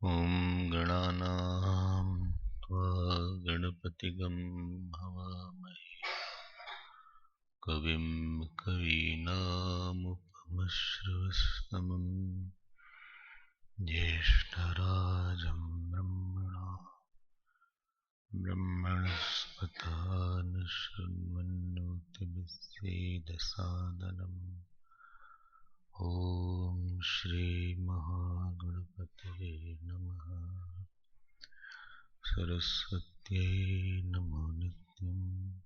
Om Gananam Tva Ganapatigam Bhavamahi Kavim Kavinam Upamashravastamam Jyeshtarajam Brahmanaspata Nashranmannotibhissedasadanam Om Shri Mahagणपतये Namaha Saraswatyai Namo Nityam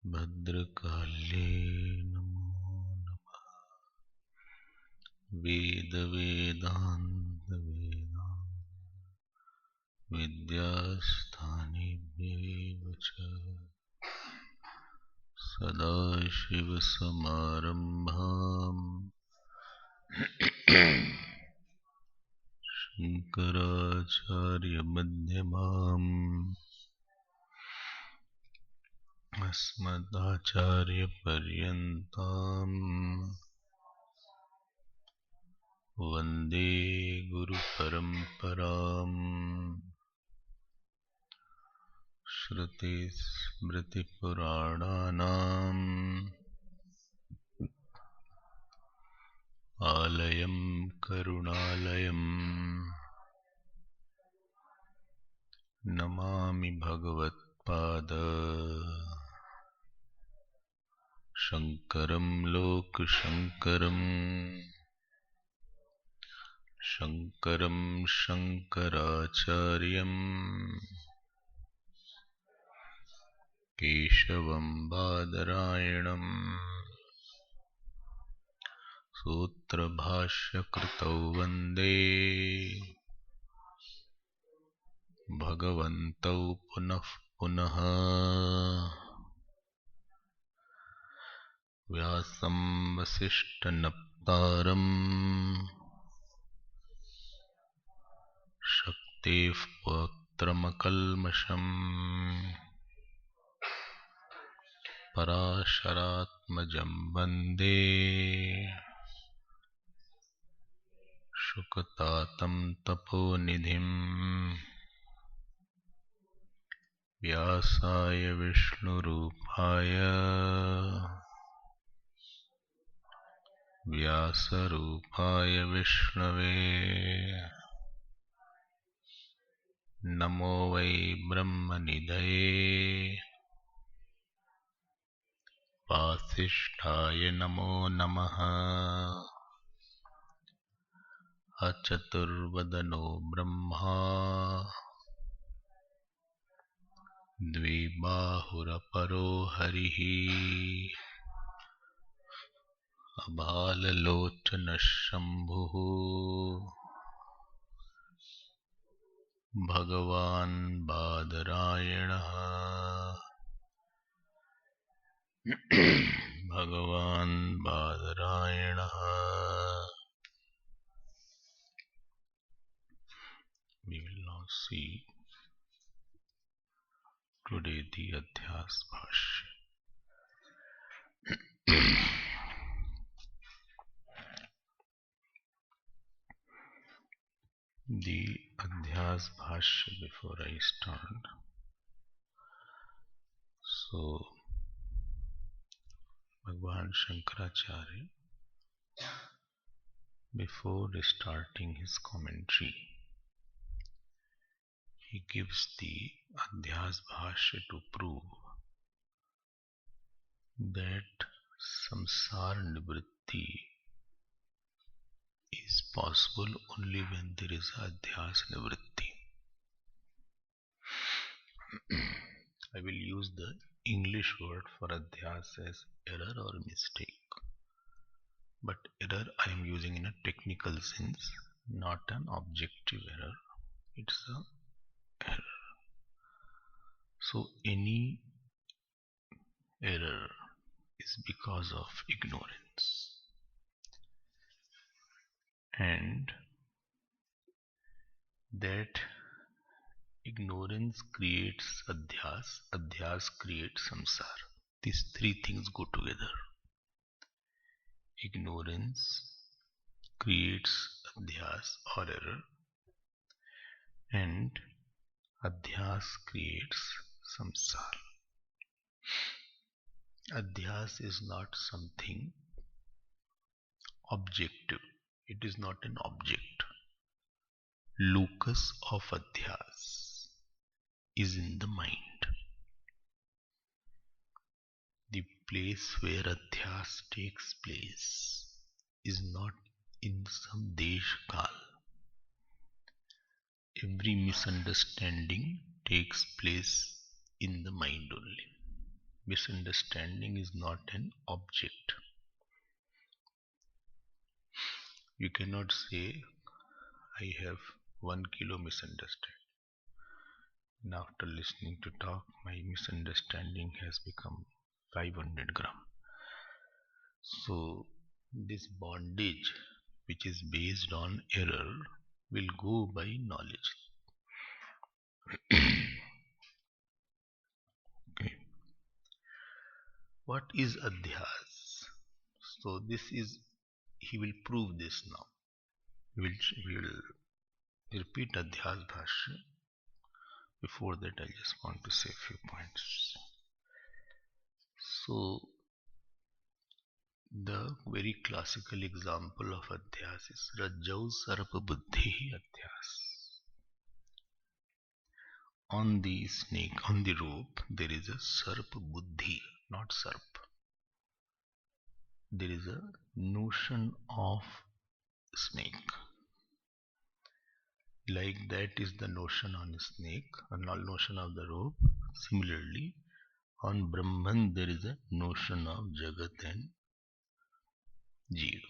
Bhadrakalye Namo Namaha Veda Vedanta Vedanta Vidyasthanibhyevacha Sadashivasamarambham Shankaracharya Madhyamam Asmadacharya Paryantam Vande Guru Paramparam Shruti Smriti Purananam Alayam Karunalayam Namami Bhagavatpada Shankaram Lokashankaram Shankaram Shankaracharyam Keshavam Badarayanam Sutra Bhashya Kritau Vande Bhagavantau Punah Punaha Vyasam Vasishtanaptaram Shaktif Putramakal Parasharatmajam Vande Shukatatam Taponidhim Vyasaya Vishnurupaya Vyasarupaya Vishnave Namo Vai Brahmanidhaye Vasishthaye Namo Namaha Achaturvadano Brahma Dvibahuraparo Harihi Abhalalochana Shambhuhu Bhagavan Badarayanaha Bhagavan Badarayanaha. We will now see today the Adhyaas Bhashya. The Adhyaas Bhashya before I start. So, Bhagavan Shankaracharya, before starting his commentary, he gives the Adhyaas Bhashya to prove that samsara nivritti is possible only when there is adhyasa nivritti. I will use the English word for adhyasa as error or mistake. But error I am using in a technical sense, not an objective error. It's a error. So any error is because of ignorance. And that ignorance creates adhyas, adhyas creates samsara. These three things go together. Ignorance creates adhyas or error, and adhyas creates samsara. Adhyas is not something objective. It is not an object. Locus of adhyas is in the mind. The place where adhyas takes place is not in some desh kal. Every misunderstanding takes place in the mind only. Misunderstanding is not an object. You cannot say, I have 1 kilo misunderstanding. And after listening to talk, my misunderstanding has become 500 gram. So, this bondage, which is based on error, will go by knowledge. Okay. What is adhyas? So, he will prove this now. We will repeat Adhyaas Bhashya. Before that, I just want to say a few points. So, the very classical example of Adhyaas is Rajjau Sarpa Buddhi Adhyaas. On the snake, on the rope, there is a Sarpa Buddhi, not Sarp. There is a notion of snake. Like that is the notion on a snake, a notion of the rope. Similarly, on Brahman there is a notion of Jagat and Jeev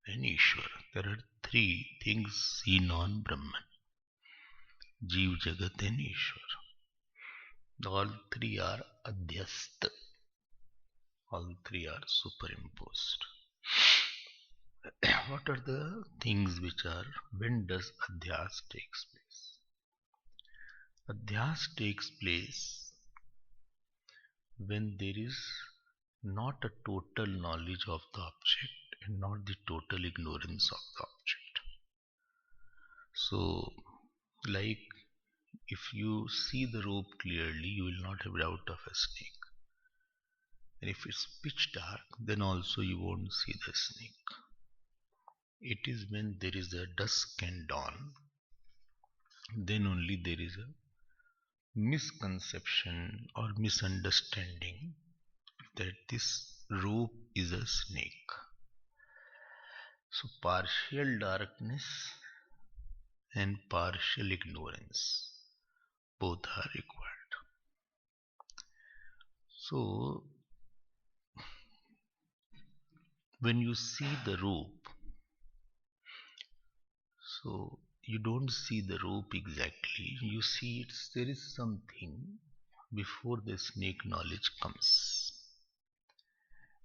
and Ishwar. There are three things seen on Brahman: Jeev, Jagat and Ishwar. All three are adhyasta. All three are superimposed. What are the things which are, when does adhyas takes place? Adhyas takes place when there is not a total knowledge of the object and not the total ignorance of the object. So, like if you see the rope clearly, you will not have doubt of a snake. And if it's pitch dark, then also you won't see the snake. It is when there is a dusk and dawn, then only there is a misconception or misunderstanding that this rope is a snake. So partial darkness and partial ignorance both are required. So when you see the rope, so you don't see the rope exactly, you see there is something before the snake knowledge comes,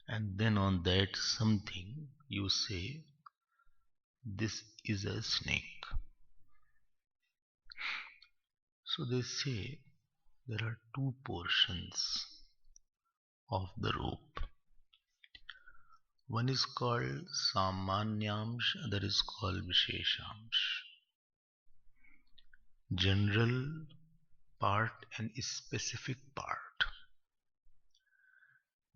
and then on that something you say this is a snake. So they say there are two portions of the rope. One is called Samanyamsh, other is called Visheshamsh. General part and specific part.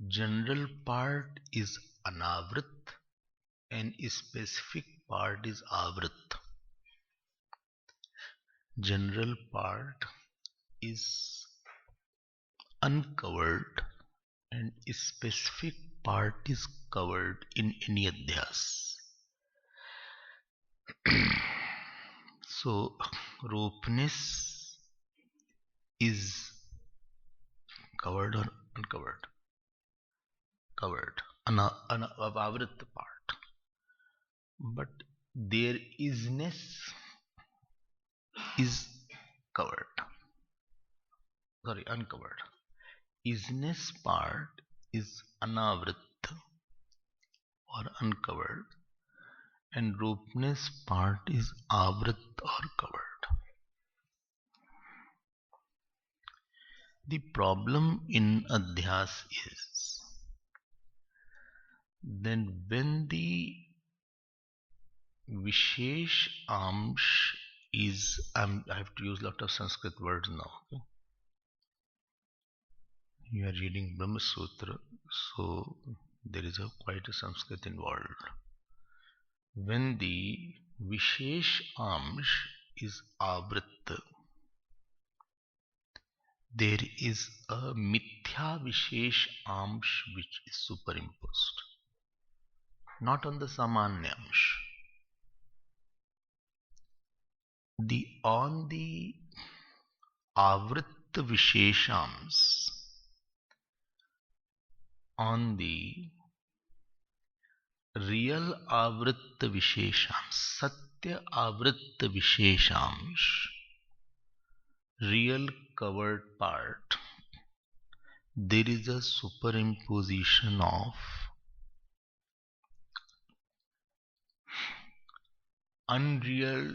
General part is Anavrit and specific part is Avrit. General part is uncovered and specific part is covered in any adhyas. So ropeness is covered or uncovered? Covered. Avrit part. But their isness is covered. Sorry, uncovered. Isness part is anavrit or uncovered, and ropeness part is avrit or covered. The problem in adhyas is then when the Vishesh Amsh is, I have to use a lot of Sanskrit words now. Okay? You are reading Brahmasutra, so there is quite a Sanskrit involved. When the Vishesh Amsh is Avritta, there is a Mithya Vishesh Amsh which is superimposed, not on the Samanyamsh. On the Avritta Visheshams, on the real Avritta Visheshams, Satya Avritta Visheshams, real covered part, there is a superimposition of unreal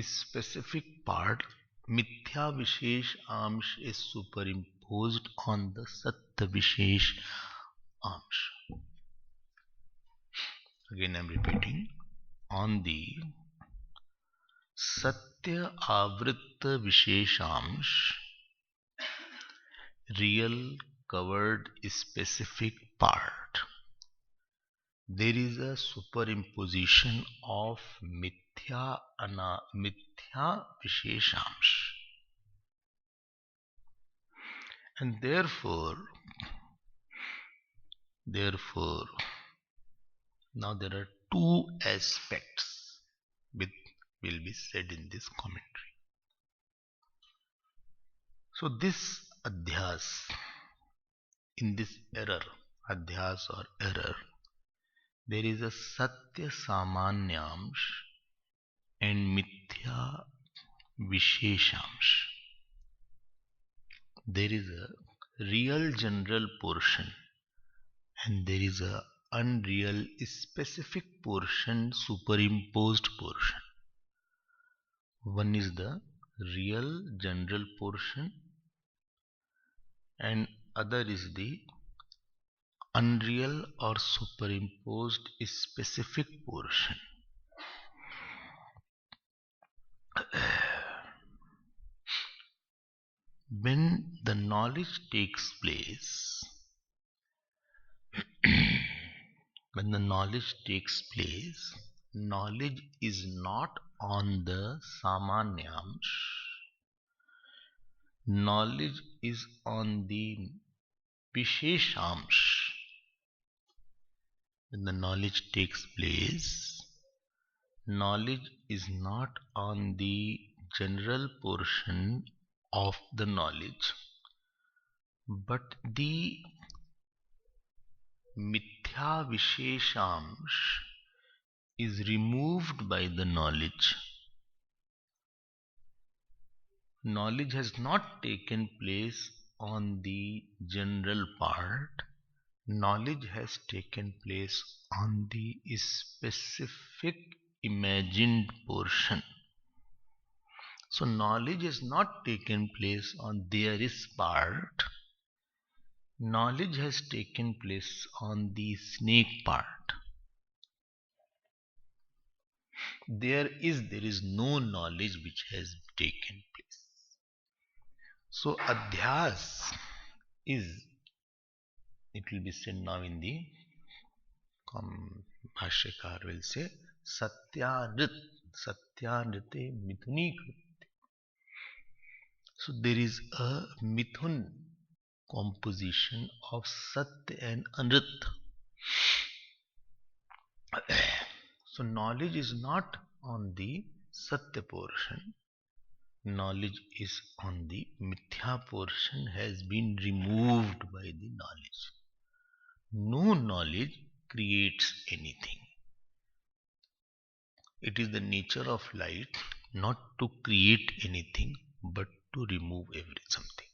specific part. Mithya Vishesh Amsh is superimposed on the Satya Vishesh Amsh. Again I am repeating. On the Satya Avritta Visheshamsh, real covered specific part, there is a superimposition of Mithya Visheshamsh. And therefore, now there are two aspects which will be said in this commentary. So this adhyas, in this error, adhyas or error, there is a satya samanyamsh and mithya visheshamsh. There is a real general portion and there is a unreal specific portion, superimposed portion. One is the real general portion and other is the unreal or superimposed specific portion. When the knowledge takes place, knowledge is not on the samanyamsh. Knowledge is on the visheshamsh. When the knowledge takes place, knowledge is not on the general portion of the knowledge, but the mithya visheshamsh is removed by the knowledge. Knowledge has not taken place on the general part. Knowledge has taken place on the specific imagined portion. So knowledge has not taken place on there is part. Knowledge has taken place on the snake part. There is no knowledge which has taken place. So adhyas is, it will be said now in the Bhashyakar will say Satyanrit, Satyanrite Mithunikriti. So there is a Mithun composition of Satya and Anrit. So knowledge is not on the Satya portion. Knowledge is on the Mithya portion, has been removed by the knowledge. No knowledge creates anything. It is the nature of light not to create anything but to remove something.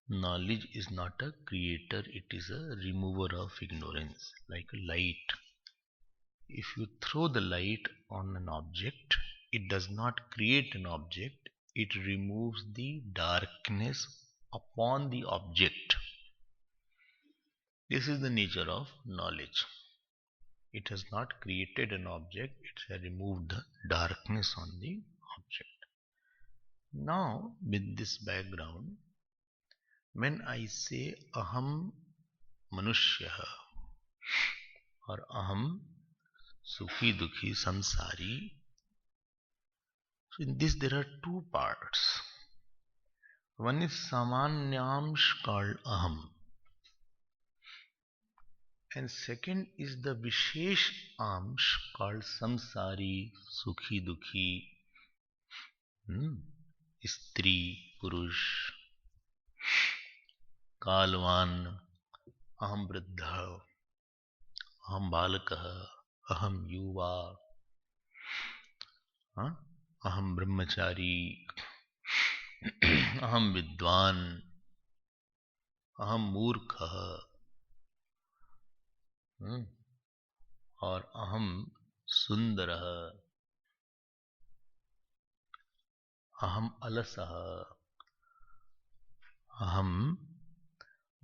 Knowledge is not a creator, it is a remover of ignorance, like a light. If you throw the light on an object, it does not create an object, it removes the darkness upon the object. This is the nature of knowledge. It has not created an object, it has removed the darkness on the object. Now, with this background, when I say aham manushya or aham sukhi dukhi samsari, so in this there are two parts. One is samanyamsh called aham, and second is the vishesh amsh called samsari, sukhi dukhi, stri, purush, kalvan, aham vriddha, aham balakah, aham yuva, aham brahmachari, aham vidwan, aham मूर्खः, और aham sundarah, aham alasah, aham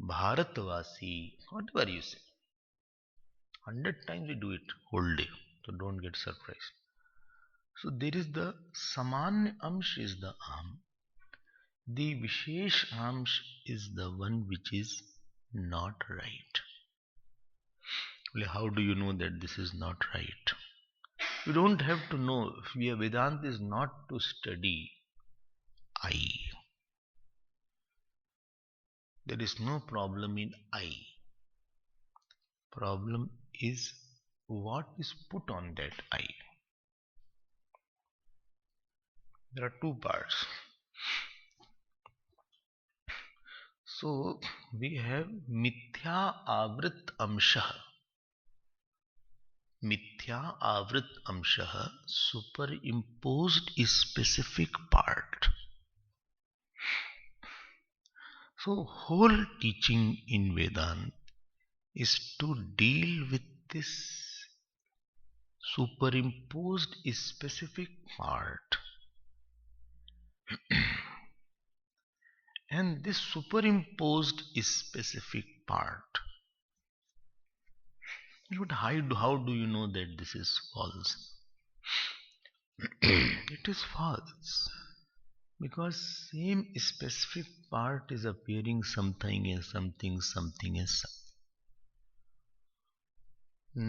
bharatvasi, whatever you say. 100 times we do it whole day, so don't get surprised. So there is the samanya amsh is the aham. The vishesh amsh is the one which is not right. Well, how do you know that this is not right? You don't have to know. Vedanta is not to study I. There is no problem in I. Problem is what is put on that I. There are two parts. So we have mithya avrit amshah. Mithya avrit amshah, superimposed is specific part. So whole teaching in Vedanta is to deal with this superimposed is specific part. And this superimposed is specific part. But how do you know that this is false? It is false because same specific part is appearing something as something, something as something.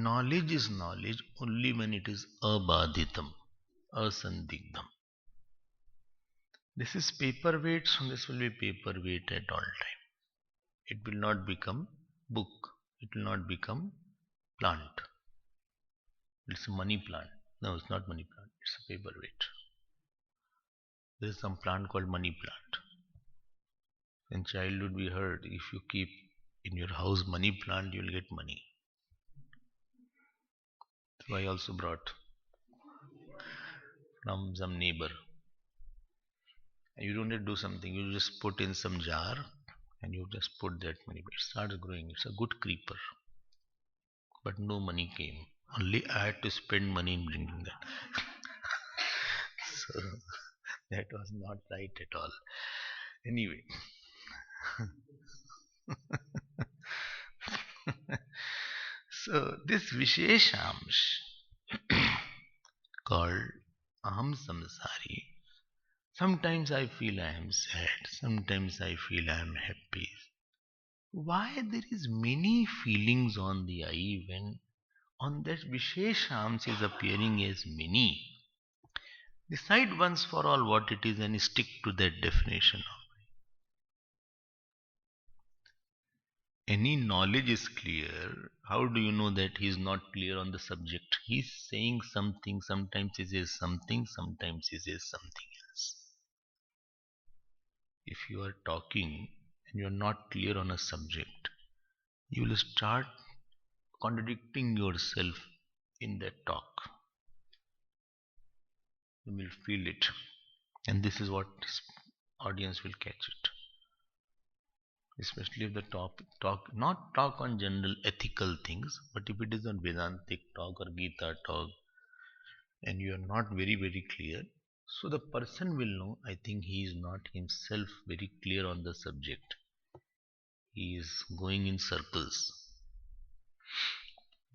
Knowledge is knowledge only when it is abadhitam, asandigdham. This is paperweight, so this will be paperweight at all time. It will not become book. It will not become plant. It's a money plant. No, it's not money plant. It's a paperweight. There is some plant called money plant. In childhood we heard if you keep in your house money plant, you will get money. So I also brought from some neighbor. You don't have to do something. You just put in some jar and you just put that money. It starts growing. It's a good creeper. But no money came. Only I had to spend money in bringing that. So that was not right at all. Anyway. So this Visheshamsh called Aham Samsari. Sometimes I feel I am sad. Sometimes I feel I am happy. Why there is many feelings on the eye when on that Visheshams is appearing as many? Decide once for all what it is and stick to that definition. Any knowledge is clear. How do you know that he is not clear on the subject? He is saying something, sometimes he says something, sometimes he says something else. If you are talking and you are not clear on a subject, you will start contradicting yourself in that talk. You will feel it, and this is what audience will catch it. Especially if the not talk on general ethical things, but if it is on Vedantic talk or Gita talk, and you are not very clear, so the person will know, I think he is not himself very clear on the subject. He is going in circles.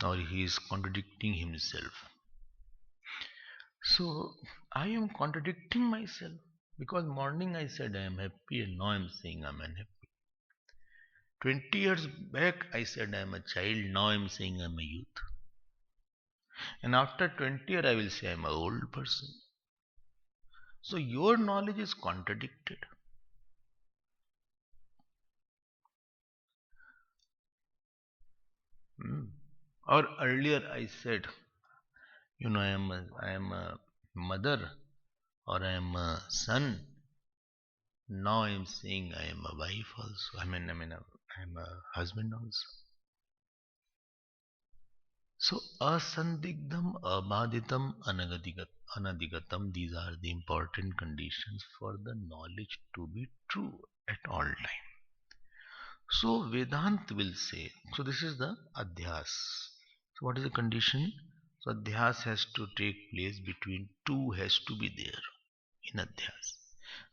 or he is contradicting himself. So I am contradicting myself because morning I said I am happy and now I am saying I am unhappy. 20 years back I said I am a child, now I am saying I am a youth. And after 20 years I will say I am an old person. So your knowledge is contradicted. Or earlier I said, I am a mother or I am a son. Now I am saying I am a wife also. I am a husband also. So asandigdham, abaditam, anadigatam, these are the important conditions for the knowledge to be true at all time. So Vedanta will say, so this is the adhyas. So what is the condition? So adhyas has to take place between two, has to be there in adhyas.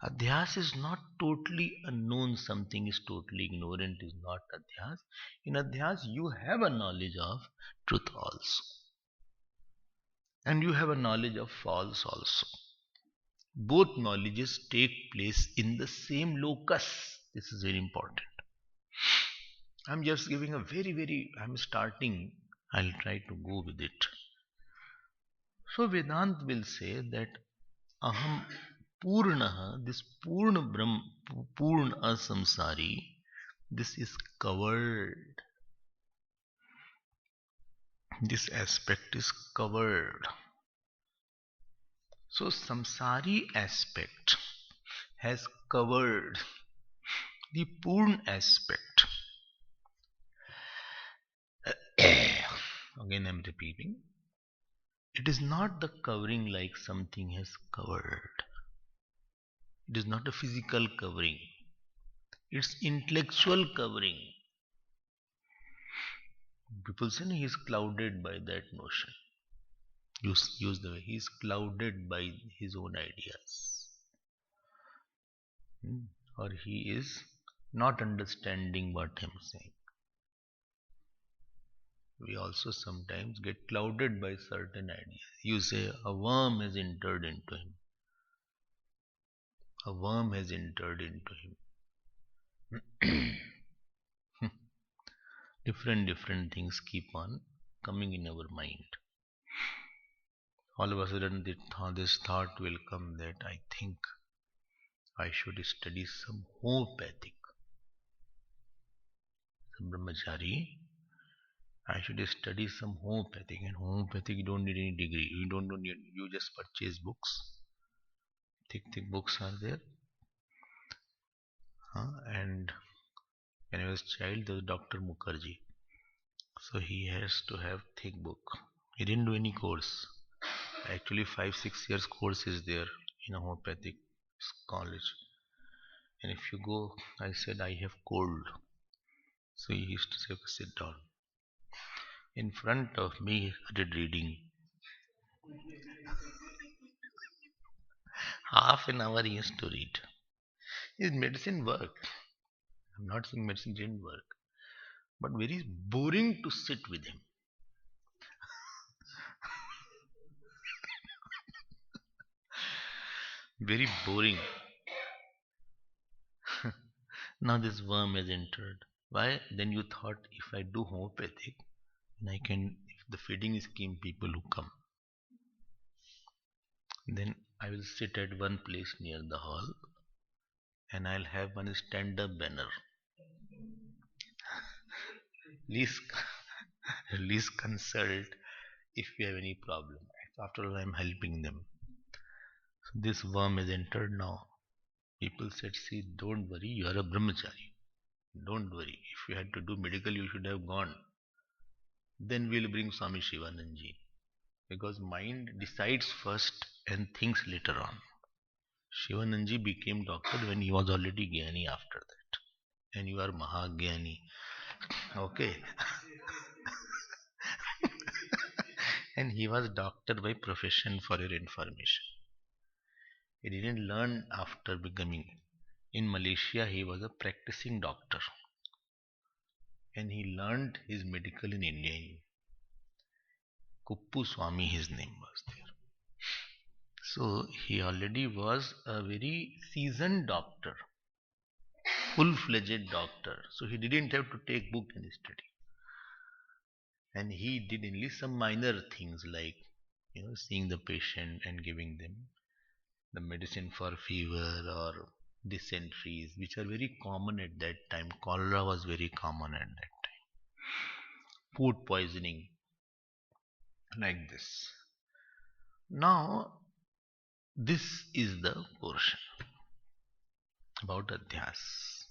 Adhyas is not totally unknown, something is totally ignorant is not adhyas. In adhyas you have a knowledge of truth also. And you have a knowledge of false also. Both knowledges take place in the same locus. This is very important. I'm just giving a I'm starting, I'll try to go with it. So Vedant will say that Aham Purnaha, this Purna Brahm, Purna Samsari, this is covered. This aspect is covered. So samsari aspect has covered the Purna aspect. Again I'm repeating. It is not the covering like something has covered. It is not a physical covering. It's intellectual covering. People say he is clouded by that notion. Use the way he is clouded by his own ideas. Or he is not understanding what I am saying. We also sometimes get clouded by certain ideas. You say a worm has entered into him. A worm has entered into him. Different things keep on coming in our mind. All of a sudden this thought will come that I think I should study some homeopathic. Some brahmachari, I should study some homeopathic. And homeopathic, you don't need any degree. You just purchase books. Thick books are there. And when I was a child, there was Dr. Mukherjee. So he has to have thick book. He didn't do any course. Actually 5-6 years course is there in a homeopathic college. And if you go, I said I have cold. So he used to say, sit down. In front of me, he started reading. Half an hour he used to read. His medicine worked. I'm not saying medicine didn't work, but very boring to sit with him. Very boring. Now this worm has entered. Why? Then you thought if I do homeopathic, then I can, if the feeding scheme people who come, then I will sit at one place near the hall and I'll have one stand-up banner. Please consult if you have any problem. After all, I'm helping them. So this worm has entered now. People said, see, don't worry, you are a brahmachari. Don't worry. If you had to do medical, you should have gone. Then we'll bring Swami Shivananji. Because mind decides first and thinks later on. Shivananji became doctor when he was already Gyani after that. And you are Mahagyani. Okay. And he was doctor by profession, for your information. He didn't learn after becoming. In Malaysia, he was a practicing doctor. And he learned his medical in India. Kuppu Swami, his name was there. So he already was a very seasoned doctor, full-fledged doctor. So he didn't have to take book and study. And he did only some minor things like, seeing the patient and giving them the medicine for fever or dysenteries, which are very common at that time. Cholera was very common at that time. Food poisoning, like this. Now, this is the portion about Adhyaas.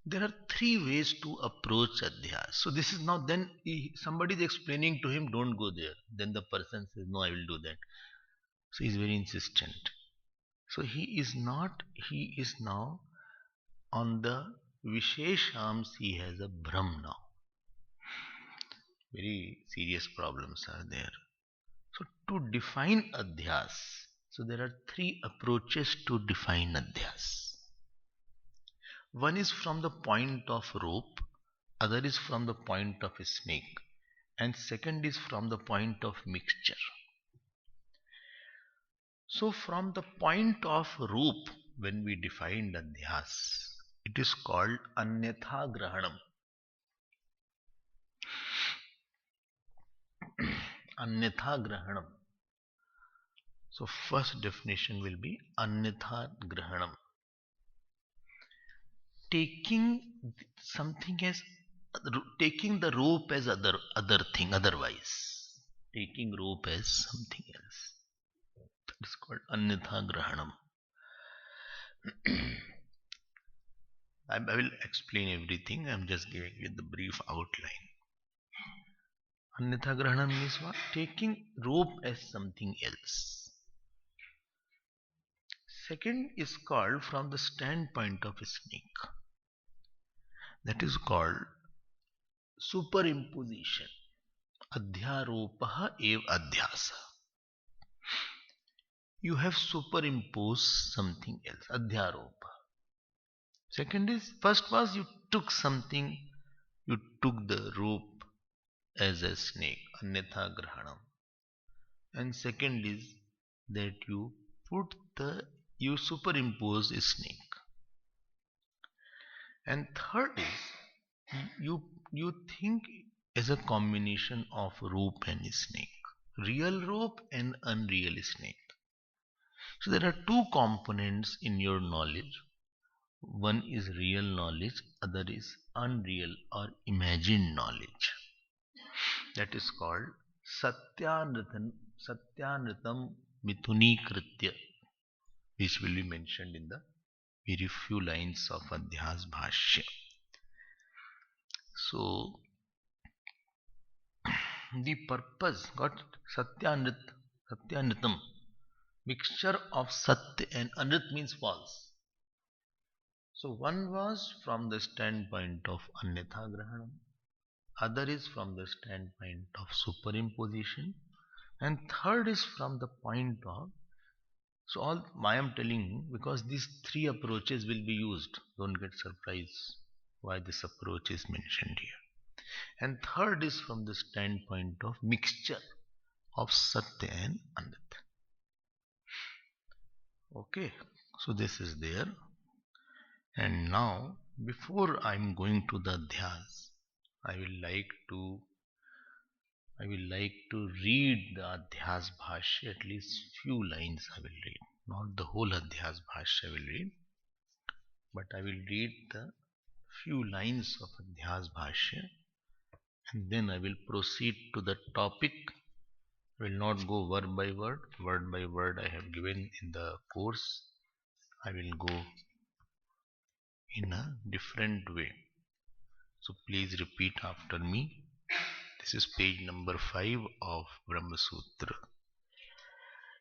There are three ways to approach Adhyaas. So this is now then somebody is explaining to him, don't go there. Then the person says, no, I will do that. So he is very insistent. So he is now on the Visheshams, he has a Brahm now. Very serious problems are there. So to define Adhyas, so there are three approaches to define Adhyas. One is from the point of rope, other is from the point of a snake, and second is from the point of mixture. So from the point of rope, when we define Adhyas, it is called Anyatha Grahanam. Anyatha Grahanam. So first definition will be Anyatha Grahanam. Taking something as taking the rope as other thing, otherwise. Taking rope as something else. That is called Anyatha Grahanam. I will explain everything. I am just giving you the brief outline. Anyatha Grahanam means what? Taking rope as something else. Second is called from the standpoint of a snake. That is called superimposition. Adhyaropaha ev adhyasa. You have superimposed something else. Adhyaropa. Second is, first was you took something, you took the rope as a snake. Anyatha Grahanam. And second is that you superimpose a snake. And third is you think as a combination of rope and snake, real rope and unreal snake. So there are two components in your knowledge. One is real knowledge, other is unreal or imagined knowledge. That is called Satyanatam Mitunikritya, which will be mentioned in the very few lines of Adhyaas Bhashya. So the purpose got Satyanatam, mixture of Satya and Anrit means false. So one was from the standpoint of Anyatha Grahanam, other is from the standpoint of superimposition, and third is from the point of. So all I am telling, because these three approaches will be used, don't get surprised why this approach is mentioned here. And third is from the standpoint of mixture of Satya and Anrit. Okay, so this is there. And now, before I am going to the Adhyaas, I will like to read the Adhyaas Bhashya, at least few lines I will read. Not the whole Adhyaas Bhashya I will read, but I will read the few lines of Adhyaas Bhashya, and then I will proceed to the topic. I will not go word by word I have given in the course. I will go in a different way. So please repeat after me. This is page number 5 of Brahmasutra.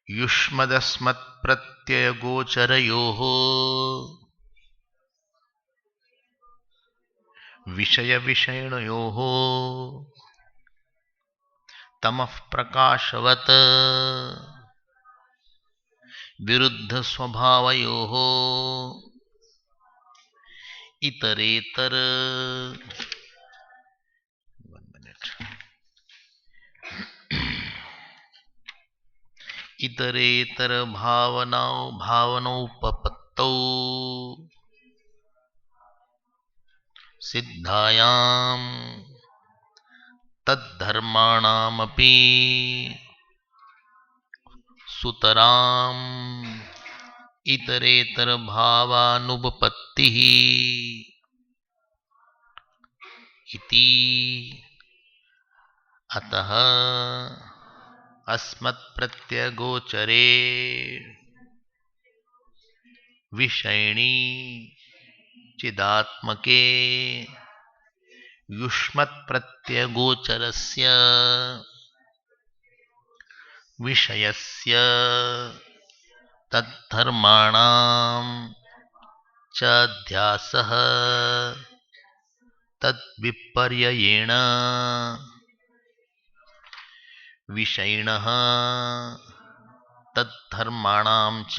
युष्मदस्मत् प्रत्ययगोचरयोः विषयविषयणयोः तमः प्रकाशवत् विरुद्धस्वभावयोः इतरेतर. 1 minute. इतरेतर भावनोपपत्तौ सिद्धायां तद्धर्माणामपि सुतराम् इतरेतर भावानुपपत्तिः इति अतः अस्मत्प्रत्यगोचरे विषयिणी चिदात्मके युष्मत्प्रत्यगोचरस्य विषयस्य तद्धर्माणां च अध्यासः तद्विपर्ययेण विषयिणः तद्धर्माणां च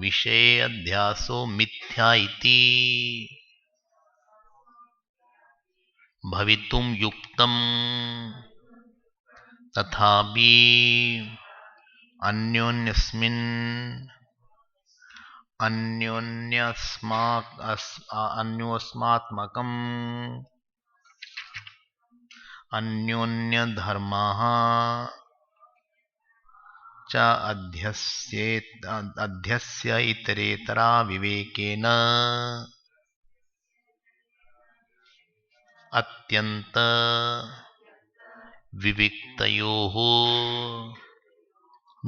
विषये अध्यासो मिथ्या इति भवितुं युक्तम् तथापि अन्योन्यस्मात्मकम् अन्योन्यधर्माः च अध्यस्य इतरेतरा विवेकेन अत्यंत विविक्तयोः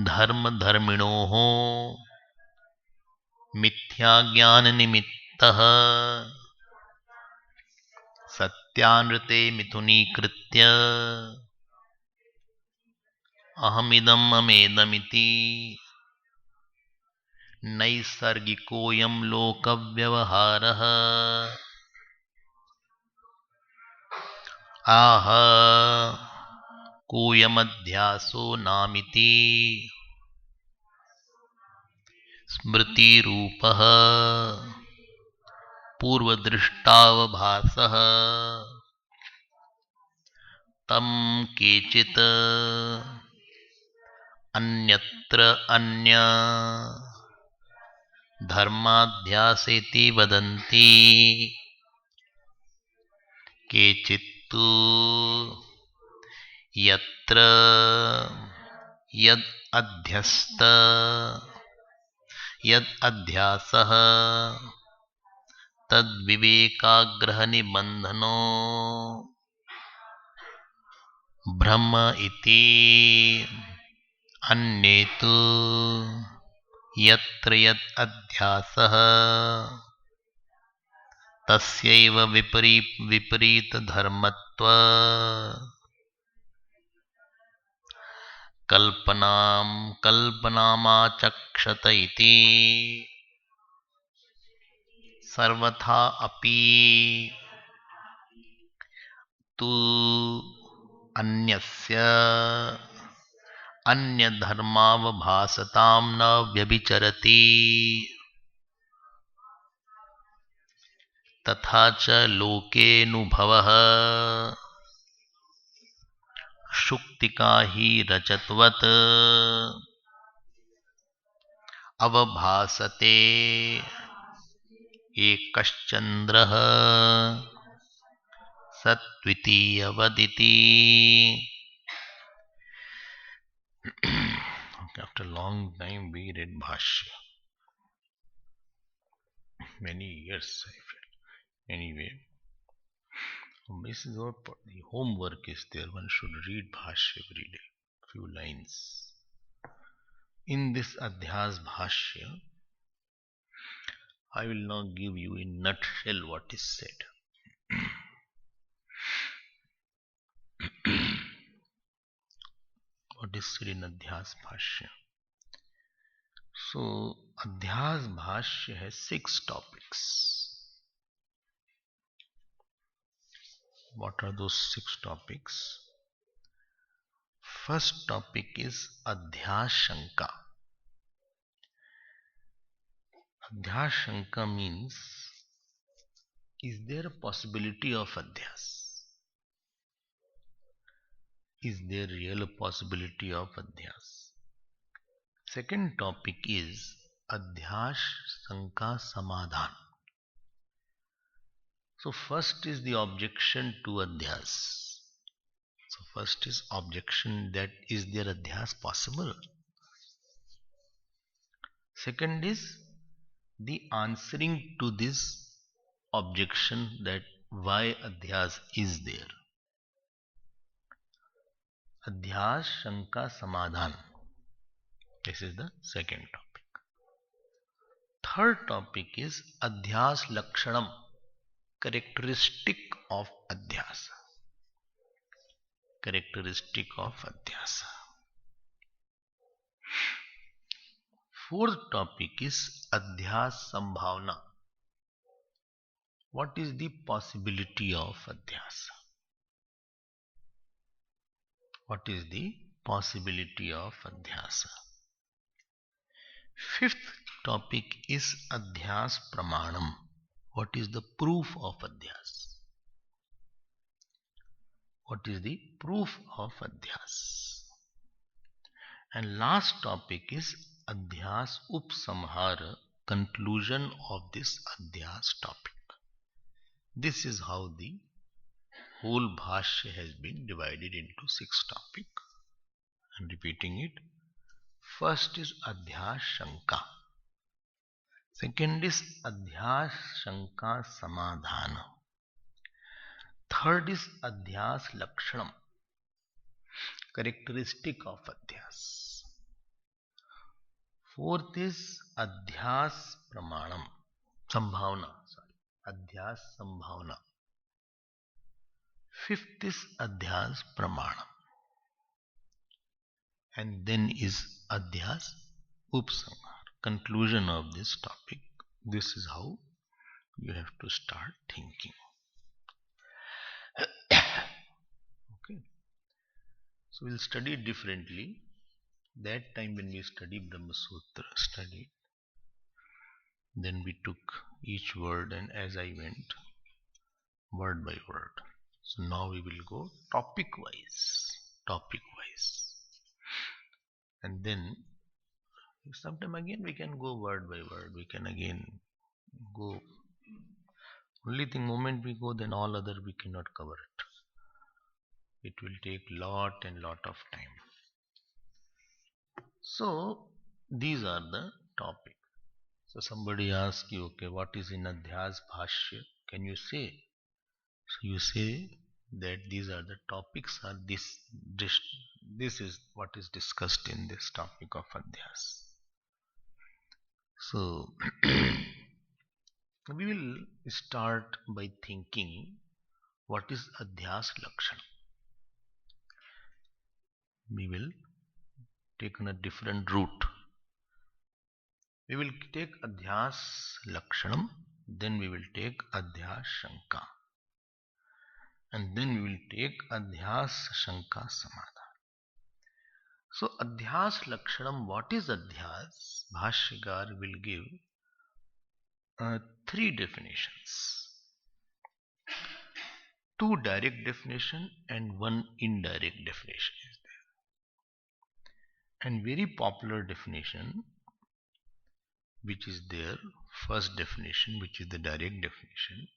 धर्मिणोः मिथ्याज्ञाननिमित्तः सत्यानृते मिथुनीकृत्य अहमिदम् अमेदमिति नैसर्गिकोऽयं लोकव्यवहारः आह कोऽयमध्यासो नामिति स्मृतिरूपः पूर्वदृष्टावभासः तं केचित् अन्यत्र अन्य धर्माध्यासेति वदन्ति केचित्तु यत्र यद् अध्यासः तद्विवेकाग्रहनिबन्धनो ब्रह्म इति अन्ये तु यत्र यत् अध्यासः तस्यैव विपरीतधर्मत्व कल्पनामाचक्षत इति सर्वथा अपि तु अन्यस्य अन्यधर्मावभासतां न व्यभिचरति तथा च लोकेऽनुभवः शुक्तिका हि रजतवत् अवभासते एकश्चन्द्रः सत्वितीयवदिति. After a long time we read Bhashya. Many years I feel. Anyway, this is what the homework is there. One should read Bhashya every day. Few lines. In this Adhyaas Bhashya, I will now give you in nutshell what is said. What is said in Adhyaas Bhashya? So, Adhyaas Bhashya has 6 topics. What are those 6 topics? First topic is Adhyashanka. Adhyashanka means, is there a possibility of adhyas? is there real possibility of adhyas? Second topic is adhyas sanka samadhan. So first is the objection to adhyas. So first is objection, that is there adhyas possible? Second is the answering to this objection, that why adhyas is there. Adhyas Shanka Samadhan. This is the second topic. Third topic is Adhyas Lakshanam, characteristic of Adhyasa. Characteristic of Adhyasa. Fourth topic is Adhyas Sambhavna. What is the possibility of Adhyasa? What is the possibility of Adhyasa? Fifth topic is Adhyas Pramanam. What is the proof of Adhyas? What is the proof of Adhyas? And last topic is Adhyas Upsamhara, conclusion of this Adhyas topic. This is how the whole Bhashya has been divided into 6 topics. I am repeating it. First is Adhyas Shanka. Second is Adhyas Shanka Samadhana. Third is Adhyas Lakshanam, characteristic of Adhyas. Fourth is Adhyas Pramanam, Sambhavna. Adhyas Sambhavna. Fifth is Adhyas Pramanam. And then is Adhyas Upsamhara, conclusion of this topic. This is how you have to start thinking. Okay. So we'll study differently. That time when we studied Brahmasutra, then we took each word, and as I went, word by word. So now we will go topic wise. And then sometime again we can go word by word. We can again go. Only thing, moment we go, then all other we cannot cover it. It will take lot of time. So these are the topics. So somebody asks you, okay, what is in Adhyaas Bhashya? Can you say? So you say that these are the topics, or this is what is discussed in this topic of Adhyaas. So we will start by thinking what is Adhyas Lakshana. We will take on a different route. We will take Adhyas Lakshanam, then we will take Adhyas Shanka, and then we will take Adhyas Shanka Samadhan. So Adhyas Lakshanam, what is Adhyas? Bhashyakar will give 3 definitions. 2 direct definition and 1 indirect definition is there. And very popular definition which is there, first definition, which is the direct definition,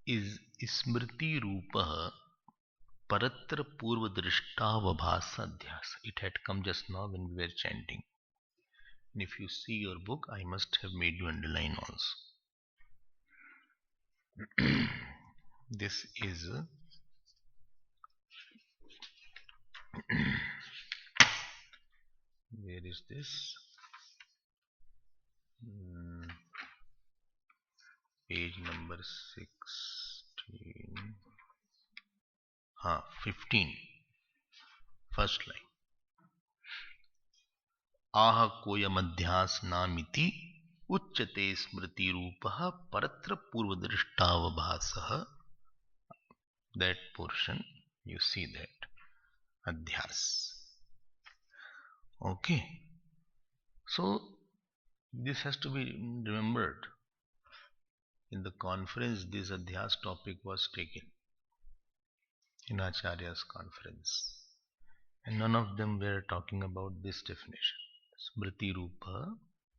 is Smriti Rupaha Paratra Purva Drishtavabhasa Adhyasa. It had come just now when we were chanting. And if you see your book, I must have made you underline also. This is where is this? Page number 16. 15. First line. Aha koyam adhyas namiti uchyate smriti rupaha paratra purva drishtavabhasah. That portion, you see that. Adhyas. Okay. So this has to be remembered. In the conference, this Adhyas topic was taken. in Acharya's conference. And none of them were talking about this definition. Smriti Rupa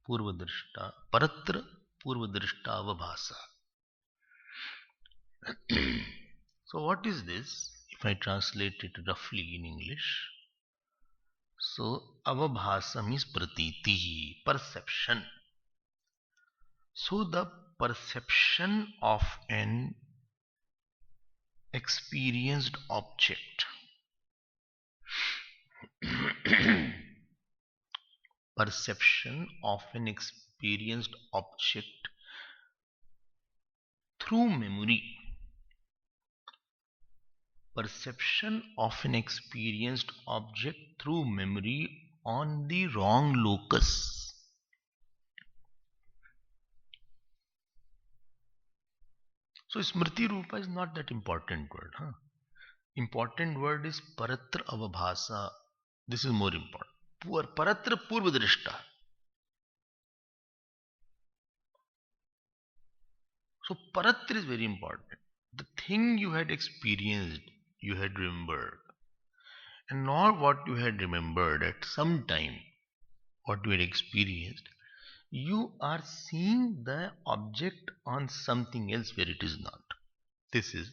Purvadrishta Paratra Purvadrishta Avabhasa. So what is this? If I translate it roughly in English, so avabhasa means pratiti, perception. So the perception of an experienced object. Perception of an experienced object through memory. Perception of an experienced object through memory on the wrong locus. So Smriti Rupa is not that important word. Huh? Important word is Paratra Avabhasa. This is more important. Paratra Purvadrishta. So Paratra is very important. The thing you had experienced, you had remembered. And not what you had remembered at some time, what you had experienced. You are seeing the object on something else where it is not. This is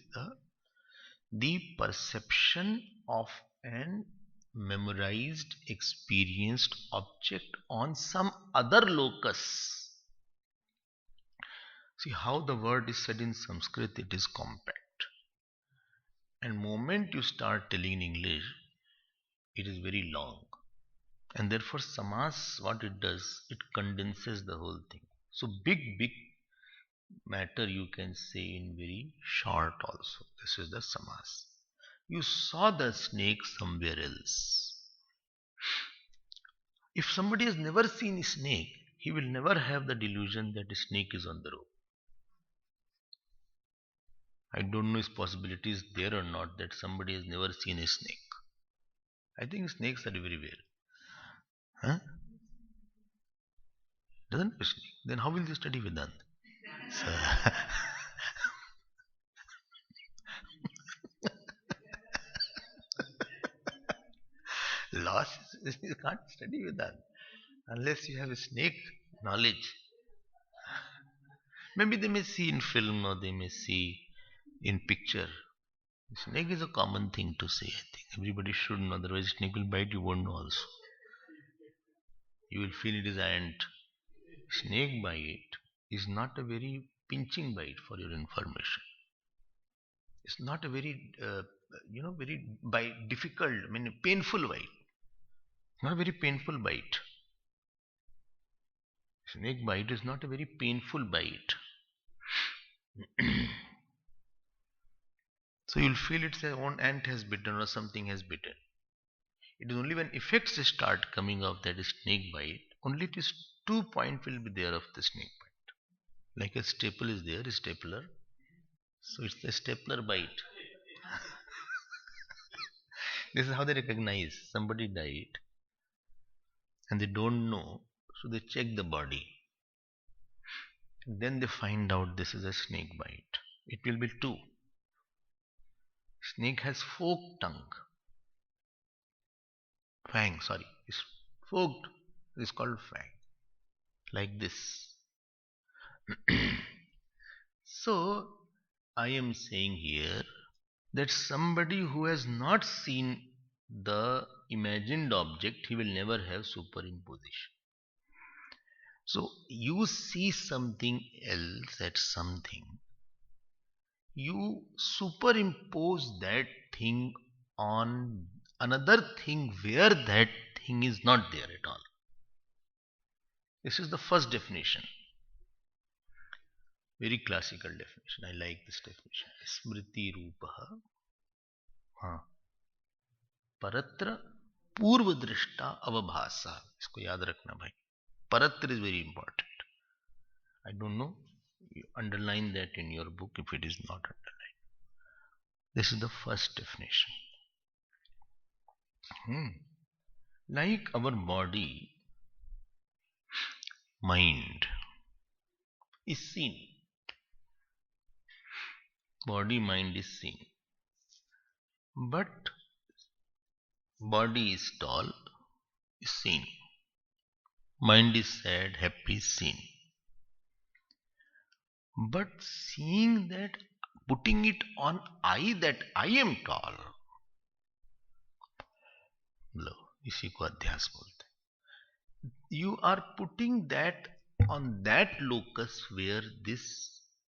the perception of an memorized, experienced object on some other locus. See how the word is said in Sanskrit, it is compact. And moment you start telling in English, it is very long. And therefore samas, what it does, it condenses the whole thing. So big matter you can say in very short also. This is the samas. You saw the snake somewhere else. If somebody has never seen a snake, he will never have the delusion that a snake is on the road. I don't know if possibility is there or not that somebody has never seen a snake. I think snakes are everywhere. Huh? Doesn't a snake? Then how will they study Vedanta? So, loss is you can't study Vedanta unless you have a snake knowledge. Maybe they may see in film or they may see in picture. Snake is a common thing to say, I think. Everybody should know, otherwise snake will bite, you won't know also. You will feel it is ant. Snake bite is not a very pinching bite for your information. It's not a very, very bite, difficult, I mean painful bite. Not a very painful bite. Snake bite is not a very painful bite. So you'll feel it's a own ant has bitten or something has bitten. It is only when effects start coming of that snake bite, only this 2 point will be there of the snake bite. Like a staple is there, a stapler. So it's the stapler bite. This is how they recognize somebody died and they don't know, so they check the body. Then they find out this is a snake bite. It will be 2. Snake has forked tongue. Fang, sorry. It's forked. It's called fang. Like this. So, I am saying here that somebody who has not seen the imagined object, he will never have superimposition. So, you see something else at something, you superimpose that thing on another thing where that thing is not there at all. This is the first definition. Very classical definition. I like this definition. Smriti Rupaha. Paratra Purva Drishta Avabhasa. इसको याद रखना भाई. Paratra is very important. I don't know. You underline that in your book if it is not underlined. This is the first definition. Like our body, mind is seen. Body, mind is seen. But body is tall, is seen. Mind is sad, happy, seen. But seeing that, putting it on I, that I am tall, लो इसी को अध्यास बोलते हैं. You are putting that on that locus where this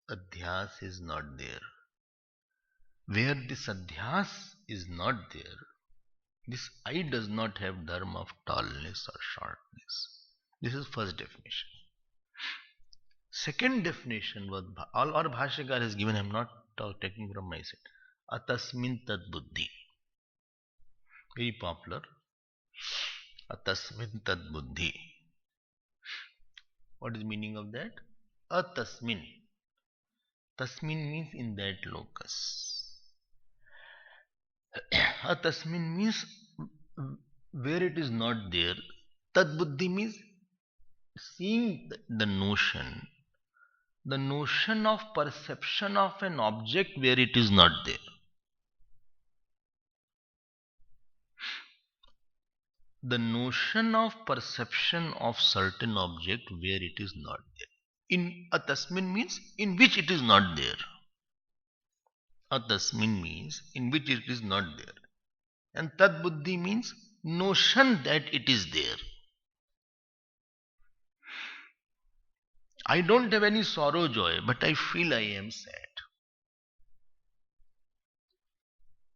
adhyas is not there. Where this adhyas is not there, this I does not have dharma of tallness or shortness. This is first definition. Second definition was all our Bhashyakar has given. I am not taking from my side. Atasmin tad buddhi. Very popular. Atasmin tad buddhi. What is the meaning of that? Atasmin. Tasmin means in that locus. Atasmin means where it is not there. Tad buddhi means seeing the notion of perception of an object where it is not there. The notion of perception of certain object where it is not there. In atasmin means in which it is not there. Atasmin means in which it is not there. And tad buddhi means notion that it is there. I don't have any sorrow, joy, but I feel I am sad.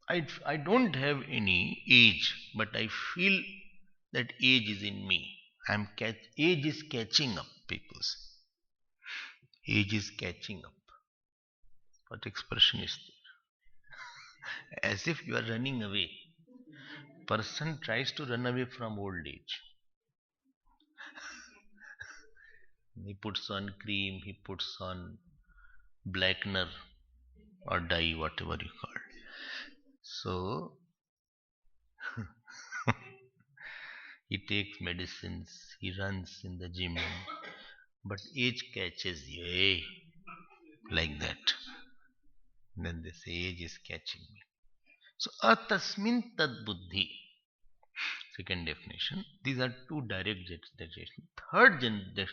I don't have any age, but I feel that age is in me. Age is catching up, people say. Age is catching up. What expression is there? As if you are running away. Person tries to run away from old age. He puts on cream, he puts on blackener or dye, whatever you call it. So he takes medicines, he runs in the gym, but age catches you, hey, like that. Then they say age is catching me. So atasmin tad buddhi. Second definition. These are two direct definitions. Third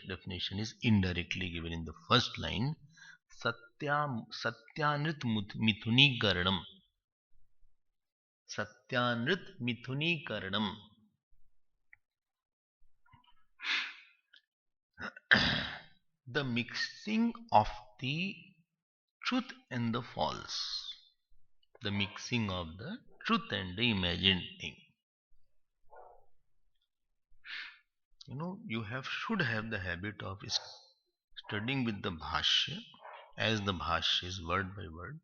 definition is indirectly given in the first line. Satyanrit mithuni karanam. Satyanrit mithuni karanam. The mixing of the truth and the false. The mixing of the truth and the imagined thing. You should have the habit of studying with the Bhashya, as the Bhashya is word by word,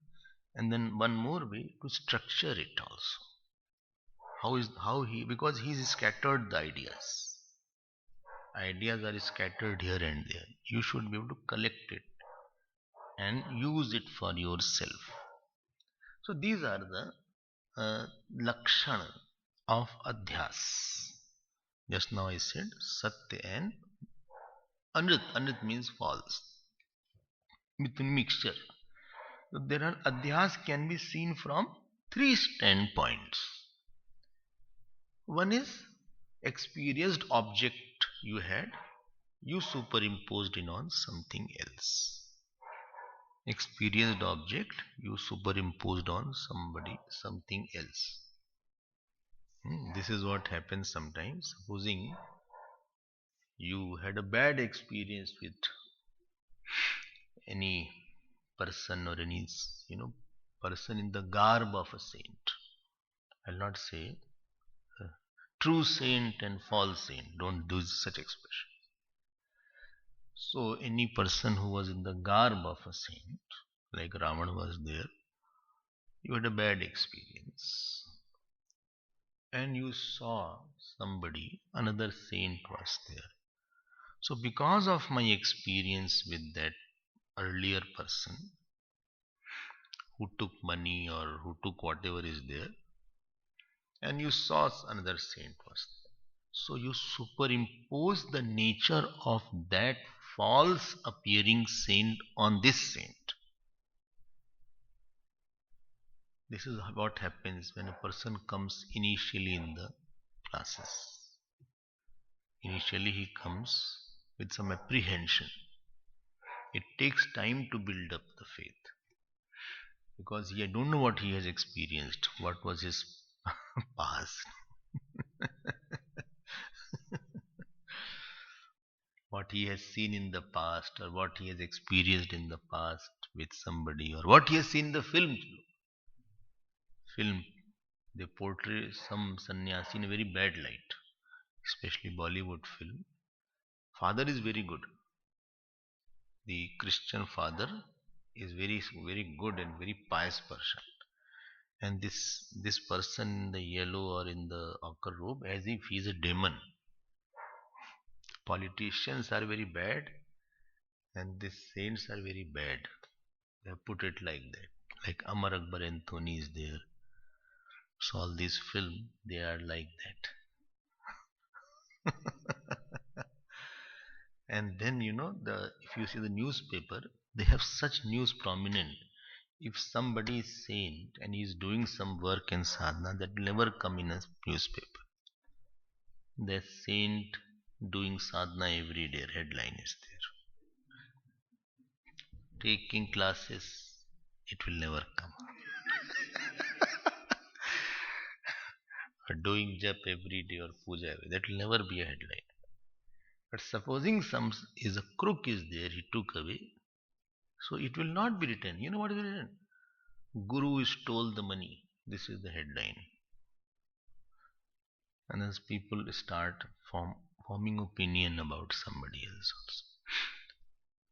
and then one more way to structure it also. Because he's scattered the ideas. Ideas are scattered here and there. You should be able to collect it and use it for yourself. So these are the lakshana of adhyas. Just now I said satya and anrit. Anrit means false. Mixture. So there are adhyas can be seen from three standpoints. One is experienced object you had, you superimposed in on something else. Experienced object you superimposed on something else. This is what happens sometimes. Supposing you had a bad experience with any person or any person in the garb of a saint. I'll not say true saint and false saint. Don't do such expression. So any person who was in the garb of a saint, like Ravan was there, you had a bad experience. And you saw another saint was there. So because of my experience with that earlier person who took money or who took whatever is there, and you saw another saint was there. So you superimpose the nature of that false appearing saint on this saint. This is what happens when a person comes initially in the classes. Initially he comes with some apprehension. It takes time to build up the faith because he don't know what he has experienced, what was his past, what he has seen in the past, or what he has experienced in the past with somebody, or what he has seen in the film. Film, they portray some sannyasi in a very bad light, especially Bollywood film. Father is very good. The Christian father is very good and very pious person. And this person in the yellow or in the ochre robe, as if he is a demon. Politicians are very bad, and these saints are very bad. They have put it like that. Like Amar Akbar Anthony is there. So all these film, they are like that. And then if you see the newspaper, they have such news prominent. If somebody is saint and he is doing some work in sadhana, that will never come in a newspaper. The saint doing sadhana every day, headline is there. Taking classes, it will never come. Or doing jap every day or puja, that will never be a headline. But supposing some is a crook is there, he took away, so it will not be written. You know what will be written? Guru stole the money. This is the headline. And as people start forming opinion about somebody else also.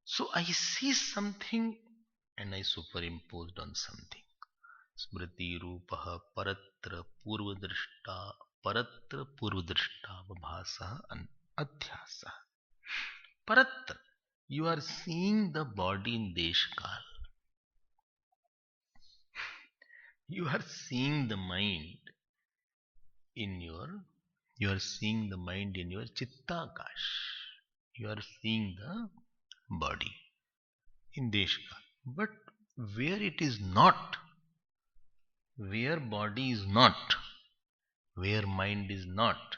So I see something and I superimposed on something. Smriti rupaha paratra purvadrishta vabhasa and adhyasa. Paratra, you are seeing the body in deshkal. You are seeing the mind in your chittakash. You are seeing the body in deshkal. But where it is not, where body is not, where mind is not,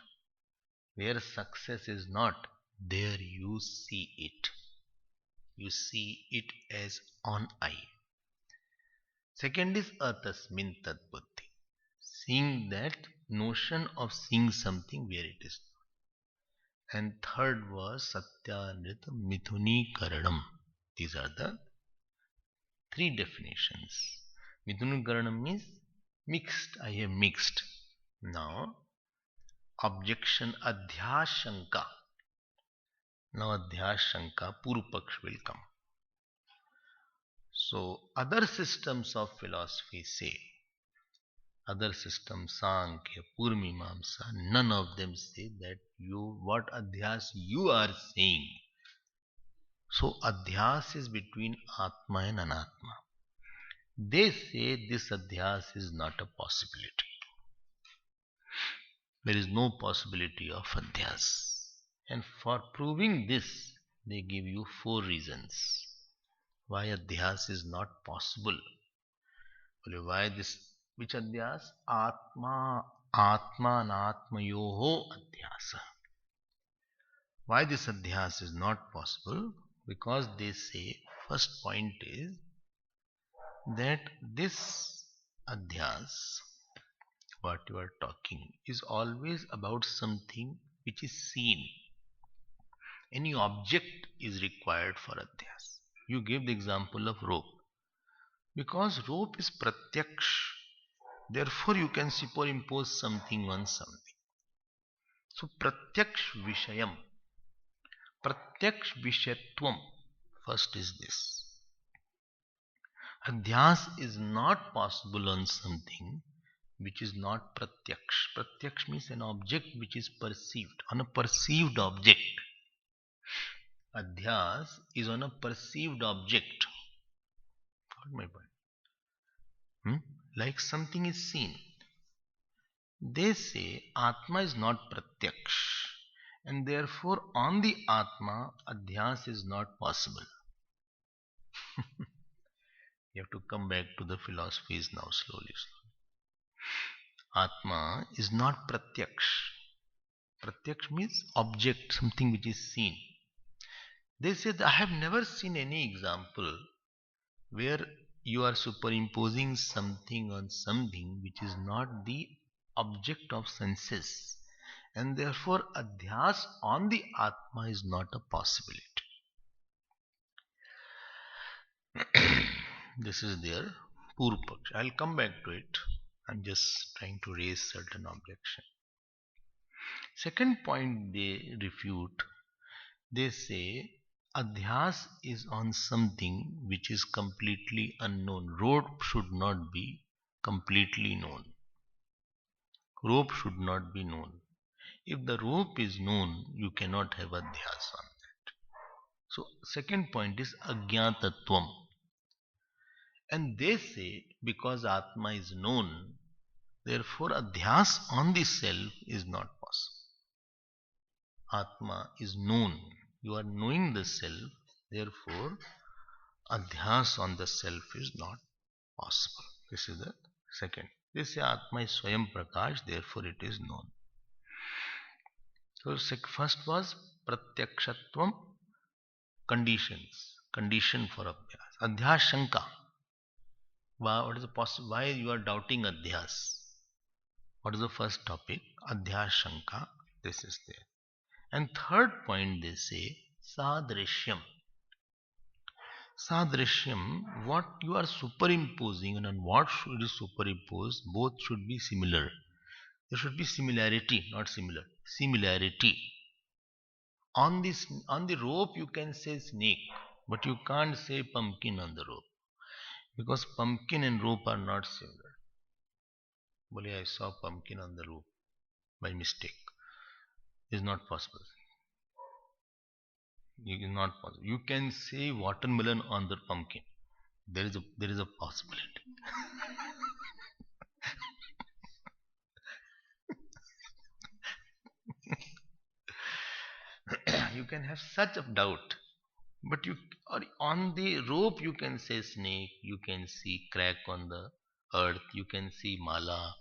where success is not, there you see it. You see it as on eye. Second is atasmin tad buddhi. Seeing that notion of seeing something where it is. And third was satyanrit mithuni karanam. These are the three definitions. Mithuni karanam means mixed. I have mixed. Now, objection adhyas shanka. Now, adhyas shanka, purupaksh will come. So, other systems of philosophy say, other systems, Sankhya, Purmimamsa, none of them say that what adhyas you are saying. So, adhyas is between Atma and Anatma. They say this adhyas is not a possibility. There is no possibility of adhyas. And for proving this, they give you 4 reasons why adhyas is not possible. Why this? Which adhyas? Atma anatmayoho adhyasa. Why this adhyas is not possible? Because they say, first point is that this adhyas, what you are talking, is always about something which is seen. Any object is required for adhyas. You give the example of rope. Because rope is pratyaksh, therefore you can superimpose something on something. So pratyaksh vishayam, pratyaksh vishatvam, first is this. Adhyas is not possible on something which is not pratyaksh. Pratyaksh means an object which is perceived, on a perceived object. Adhyas is on a perceived object. Got my point? Like something is seen. They say Atma is not pratyaksh, and therefore on the Atma, adhyas is not possible. You have to come back to the philosophies now slowly. Atma is not pratyaksh. Pratyaksh means object, something which is seen. They said, I have never seen any example where you are superimposing something on something which is not the object of senses. And therefore, adhyas on the Atma is not a possibility. This is their Purupaksh. I'll come back to it. I'm just trying to raise certain objection. Second point they refute. They say adhyas is on something which is completely unknown. Rope should not be completely known. Rope should not be known. If the rope is known, you cannot have adhyas on that. So second point is agyatatvam. And they say because Atma is known, therefore adhyas on the self is not possible. Atma is known. You are knowing the self, therefore adhyas on the self is not possible. This is the second. They say Atma is Swayam Prakash, therefore it is known. So first was Pratyakshatvam, conditions. Condition for Adhyas. Adhyas Shanka. What is the why you are doubting Adhyas? What is the first topic? Adhyas Shanka. This is there. And third point they say Sadrishyam. Sadrishyam, what you are superimposing and on what should is superimposed, both should be similar. There should be similarity, not similar. Similarity. On the rope you can say snake, but you can't say pumpkin on the rope. Because pumpkin and rope are not similar. Bole, I saw pumpkin on the rope by mistake. Is not possible. It is not possible. You can say watermelon on the pumpkin. There is a possibility. You can have such a doubt. But you or on the rope you can say snake, you can see crack on the earth, you can see mala.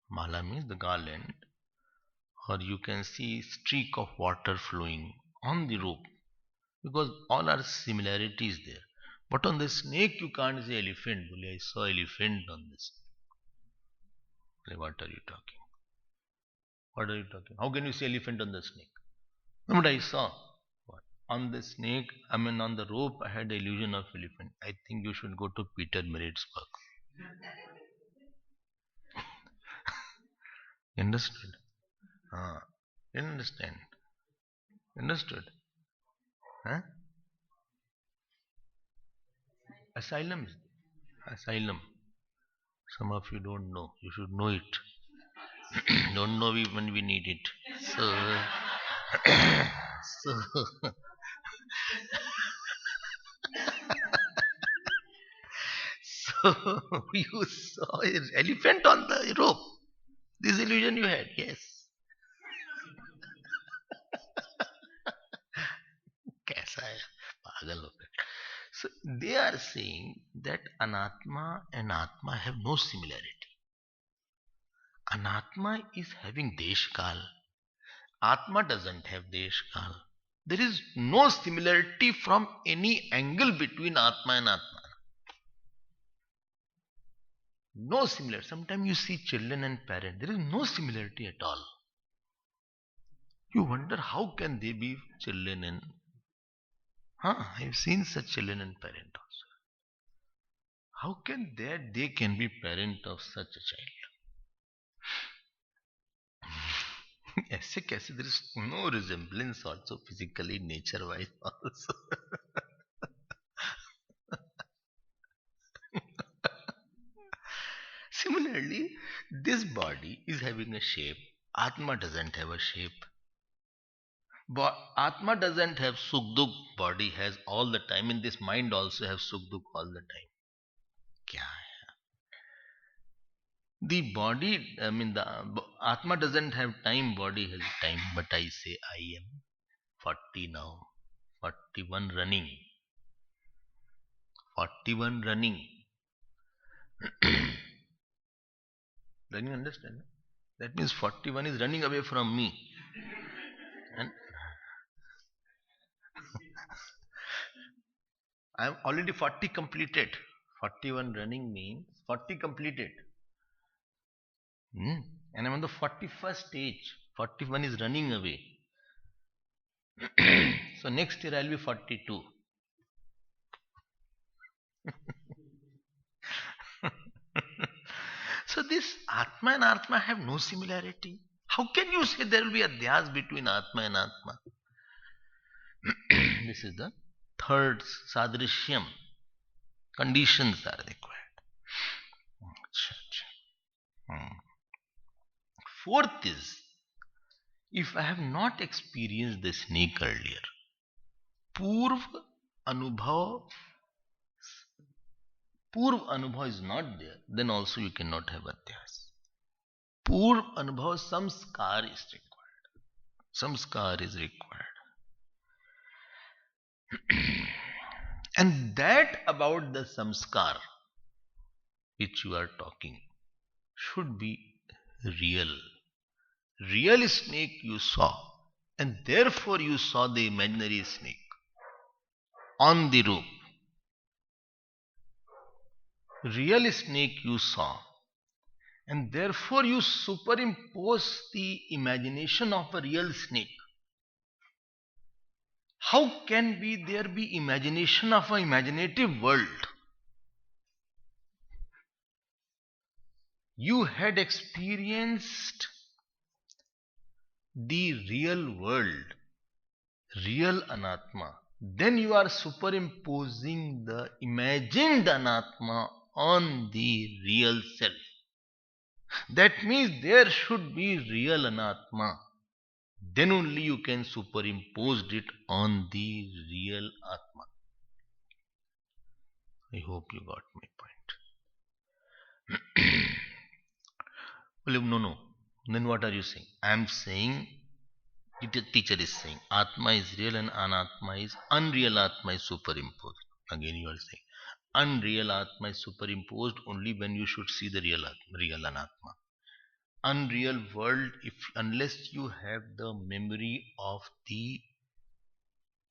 Mala means the garland. Or you can see streak of water flowing on the rope. Because all are similarities there. But on the snake you can't say elephant. I saw elephant on this. What are you talking? What are you talking? How can you say elephant on the snake? No, but I saw. What? On the snake, on the rope, I had the illusion of elephant. I think you should go to Peter Merritt's work. Understood? Didn't understand. Understood? Huh? Asylum. Asylum. Some of you don't know. You should know it. Don't know when we need it. So, so, so you saw an elephant on the rope. This illusion you had, yes. कैसा है पागल हो गए. So they are saying that anatma and atma have no similarity. Anatma is having deshkal. Atma doesn't have deshkal. There is no similarity from any angle between atma and atma. No similarity. Sometimes you see children and parents. There is no similarity at all. You wonder how can they be children and I've seen such children and parent also. How can they can be parent of such a child? ऐसे कैसे? There is no resemblance also physically, nature wise also. Similarly, this body is having a shape. Atma doesn't have a shape. Atma doesn't have sukh-dukh, body has all the time, and this mind also has sukh-dukh all the time. Kya hai? The body, the Atma doesn't have time, body has time. But I say, I am 40 now, 41 running. 41 running. Then you understand? That means 41 is running away from me. And I am already 40 completed. 41 running means 40 completed. And I'm on the 41st stage. 41 is running away. So next year I'll be 42. So this Atma and Atma have no similarity. How can you say there will be adhyas between Atma and Atma? This is the third sadrishyam. Conditions are required. Fourth is, if I have not experienced the snake earlier, Purv Anubhav is not there, then also you cannot have adhyas. Purv Anubhav, samskar is required. Samskar is required. And that about the samskar which you are talking should be real. Real snake you saw, and therefore you saw the imaginary snake on the roof. Real snake you saw, and therefore you superimpose the imagination of a real snake. How can there be imagination of an imaginative world? You had experienced the real world, real anatma. Then you are superimposing the imagined anatma on the real self. That means there should be real anatma. Then only you can superimpose it on the real atma. I hope you got my point. Well, no. Then what are you saying? I am saying, the teacher is saying, Atma is real and Anatma is unreal. Atma is superimposed. Again you are saying, unreal Atma is superimposed only when you should see the real Anatma. Unreal world, unless you have the memory of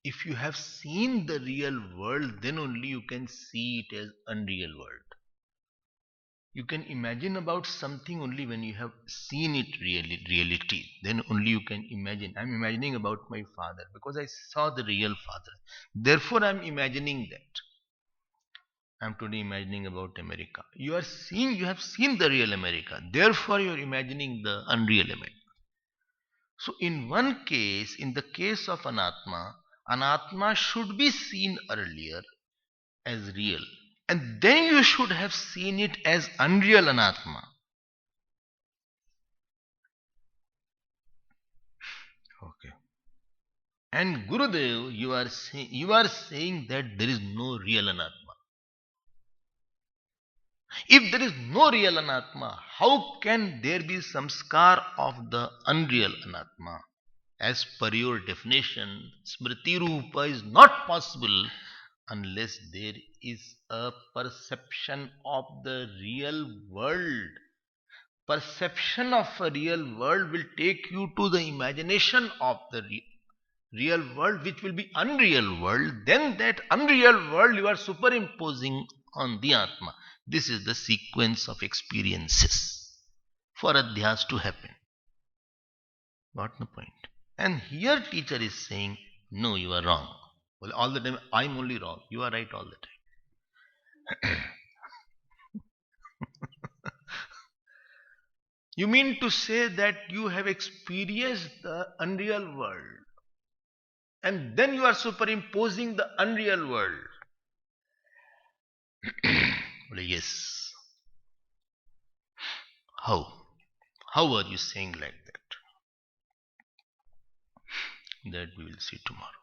if you have seen the real world, then only you can see it as unreal world. You can imagine about something only when you have seen it reality. Then only you can imagine. I'm imagining about my father because I saw the real father. Therefore I'm imagining that. I'm today imagining about America. You have seen the real America. Therefore you are imagining the unreal America. So in one case, in the case of Anatma should be seen earlier as real. And then you should have seen it as unreal anatma. Okay. And Gurudev, you are saying that there is no real anatma. If there is no real anatma, how can there be samskar of the unreal anatma? As per your definition, smriti rupa is not possible unless there is a perception of the real world. Perception of a real world will take you to the imagination of the real world, which will be unreal world. Then that unreal world you are superimposing on the Atma. This is the sequence of experiences for adhyas to happen. Got the point? And here teacher is saying, no, you are wrong. Well, all the time I'm only wrong. You are right all the time. You mean to say that you have experienced the unreal world and then you are superimposing the unreal world? Well, yes. How? How are you saying like that? That we will see tomorrow.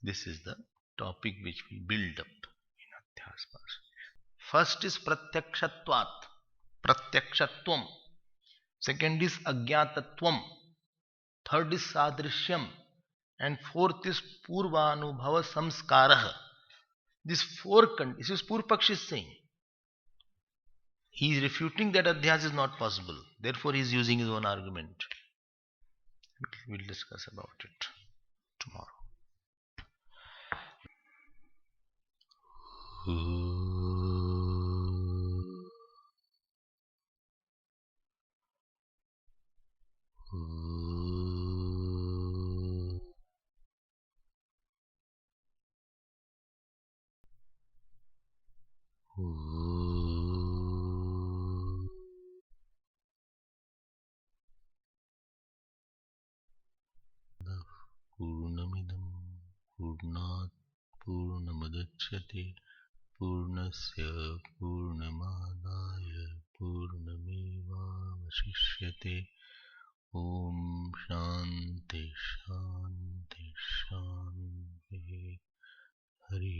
This is the topic which we build up in Adhyaas. First is pratyakshatvat, pratyakshatvam. Second is agyatatvam. Third is sadrishyam. And fourth is Purvanubhava Samskaraha. This this is Purpaksh is saying. He is refuting that adhyasa is not possible. Therefore, he is using his own argument. We'll discuss about it tomorrow. Purnamidam Purnat Purnamadachyate Purnasya Purnamadaya Purnamevavashishyate. Om Shanti Shanti Shanti. Hari